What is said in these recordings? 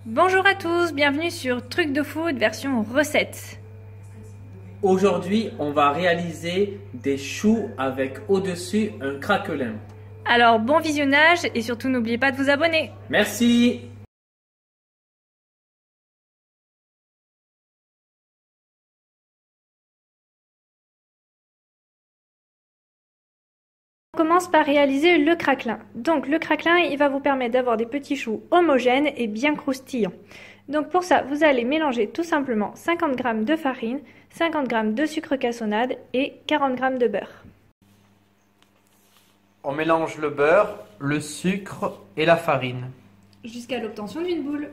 Bonjour à tous, bienvenue sur Truc de Food version recette. Aujourd'hui, on va réaliser des choux avec au-dessus un craquelin. Alors bon visionnage et surtout n'oubliez pas de vous abonner. Merci! On commence par réaliser le craquelin. Donc le craquelin, il va vous permettre d'avoir des petits choux homogènes et bien croustillants. Donc pour ça, vous allez mélanger tout simplement 50 g de farine, 50 g de sucre cassonade et 40 g de beurre. On mélange le beurre, le sucre et la farine. Jusqu'à l'obtention d'une boule.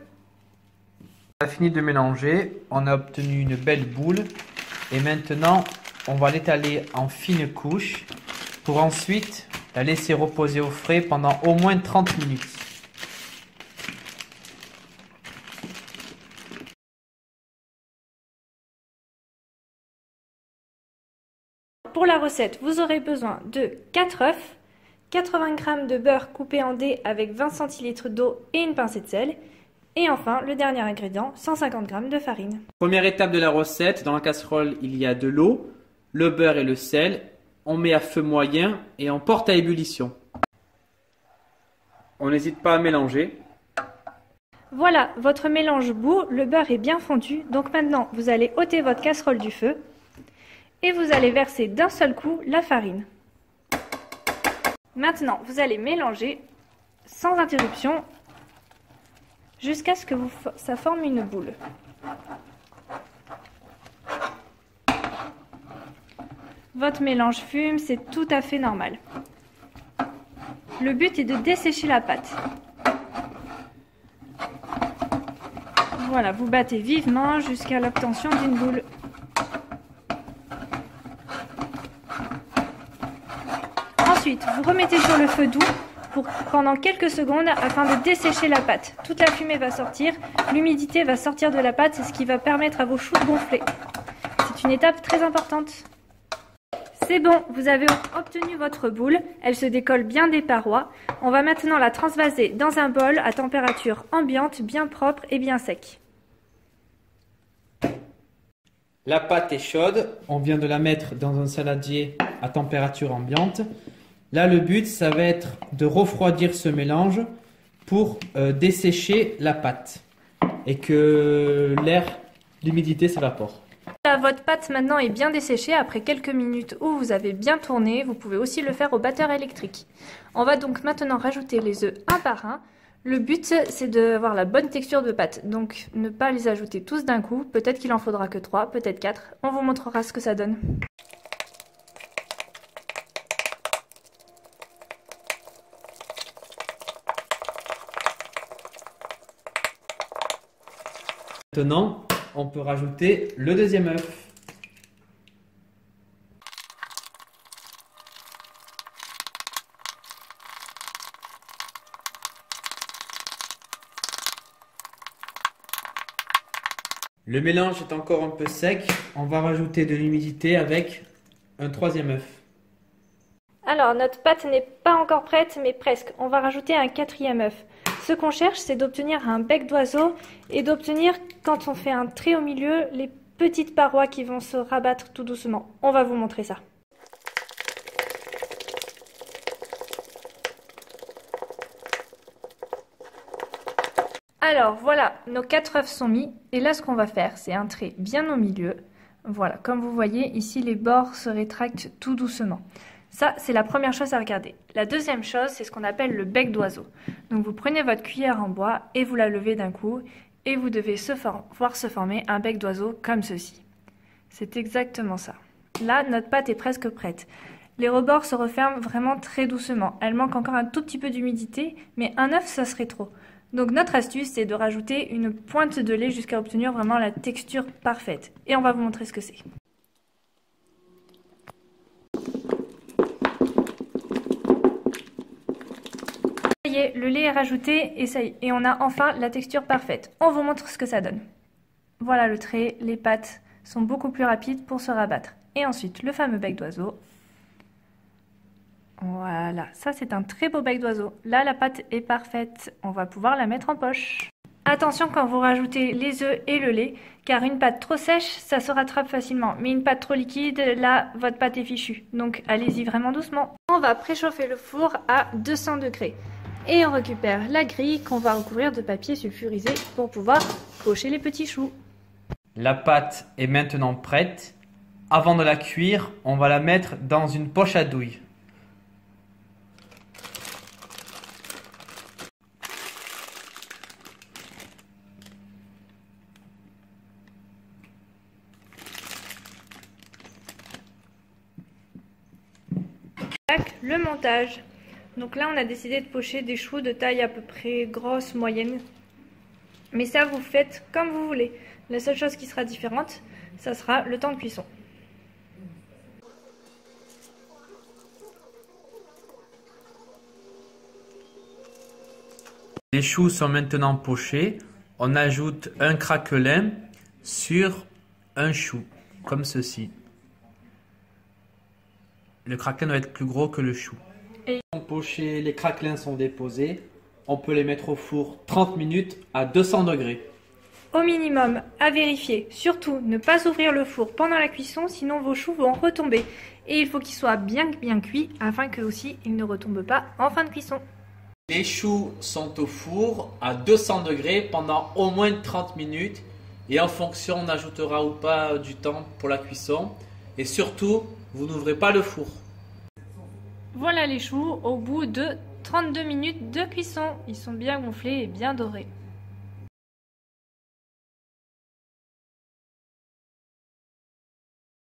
On a fini de mélanger, on a obtenu une belle boule et maintenant on va l'étaler en fines couches pour ensuite la laisser reposer au frais pendant au moins 30 minutes. Pour la recette, vous aurez besoin de 4 œufs, 80 g de beurre coupé en dés avec 20 centilitres d'eau et une pincée de sel. Et enfin, le dernier ingrédient, 150 g de farine. Première étape de la recette, dans la casserole il y a de l'eau, le beurre et le sel. On met à feu moyen et on porte à ébullition. On n'hésite pas à mélanger. Voilà, votre mélange bout, le beurre est bien fondu. Donc maintenant, vous allez ôter votre casserole du feu et vous allez verser d'un seul coup la farine. Maintenant, vous allez mélanger sans interruption jusqu'à ce que ça forme une boule. Votre mélange fume, c'est tout à fait normal. Le but est de dessécher la pâte. Voilà, vous battez vivement jusqu'à l'obtention d'une boule. Ensuite, vous remettez sur le feu doux pendant quelques secondes afin de dessécher la pâte. Toute la fumée va sortir, l'humidité va sortir de la pâte, c'est ce qui va permettre à vos choux de gonfler. C'est une étape très importante. C'est bon, vous avez obtenu votre boule, elle se décolle bien des parois. On va maintenant la transvaser dans un bol à température ambiante, bien propre et bien sec. La pâte est chaude, on vient de la mettre dans un saladier à température ambiante. Là, le but, ça va être de refroidir ce mélange pour dessécher la pâte et que l'humidité s'évapore. Votre pâte maintenant est bien desséchée après quelques minutes où vous avez bien tourné. Vous pouvez aussi le faire au batteur électrique. On va donc maintenant rajouter les œufs un par un. Le but, c'est d'avoir la bonne texture de pâte. Donc ne pas les ajouter tous d'un coup. Peut-être qu'il en faudra que 3, peut-être 4. On vous montrera ce que ça donne. Maintenant, on peut rajouter le deuxième œuf. Le mélange est encore un peu sec. On va rajouter de l'humidité avec un troisième œuf. Alors, notre pâte n'est pas encore prête, mais presque. On va rajouter un quatrième œuf. Ce qu'on cherche, c'est d'obtenir un bec d'oiseau et d'obtenir, quand on fait un trait au milieu, les petites parois qui vont se rabattre tout doucement. On va vous montrer ça. Alors voilà, nos 4 œufs sont mis. Et là, ce qu'on va faire, c'est un trait bien au milieu. Voilà, comme vous voyez, ici, les bords se rétractent tout doucement. Ça, c'est la première chose à regarder. La deuxième chose, c'est ce qu'on appelle le bec d'oiseau. Donc vous prenez votre cuillère en bois et vous la levez d'un coup et vous devez voir se former un bec d'oiseau comme ceci. C'est exactement ça. Là, notre pâte est presque prête. Les rebords se referment vraiment très doucement. Elle manque encore un tout petit peu d'humidité, mais un œuf, ça serait trop. Donc notre astuce, c'est de rajouter une pointe de lait jusqu'à obtenir vraiment la texture parfaite. Et on va vous montrer ce que c'est. Ça y est, le lait est rajouté et ça y est, et on a enfin la texture parfaite. On vous montre ce que ça donne. Voilà le trait, les pâtes sont beaucoup plus rapides pour se rabattre. Et ensuite, le fameux bec d'oiseau. Voilà, ça c'est un très beau bec d'oiseau. Là, la pâte est parfaite. On va pouvoir la mettre en poche. Attention quand vous rajoutez les œufs et le lait, car une pâte trop sèche, ça se rattrape facilement. Mais une pâte trop liquide, là, votre pâte est fichue. Donc allez-y vraiment doucement. On va préchauffer le four à 200 degrés. Et on récupère la grille qu'on va recouvrir de papier sulfurisé pour pouvoir pocher les petits choux. La pâte est maintenant prête. Avant de la cuire, on va la mettre dans une poche à douille. Le montage. Donc là, on a décidé de pocher des choux de taille à peu près grosse, moyenne. Mais ça, vous faites comme vous voulez. La seule chose qui sera différente, ça sera le temps de cuisson. Les choux sont maintenant pochés. On ajoute un craquelin sur un chou, comme ceci. Le craquelin doit être plus gros que le chou. Pochés, les craquelins sont déposés. On peut les mettre au four 30 minutes à 200 degrés. Au minimum, à vérifier. Surtout, ne pas ouvrir le four pendant la cuisson, sinon vos choux vont retomber. Et il faut qu'ils soient bien cuits afin que aussi ils ne retombent pas en fin de cuisson. Les choux sont au four à 200 degrés pendant au moins 30 minutes. Et en fonction, on ajoutera ou pas du temps pour la cuisson. Et surtout, vous n'ouvrez pas le four. Voilà les choux au bout de 32 minutes de cuisson. Ils sont bien gonflés et bien dorés.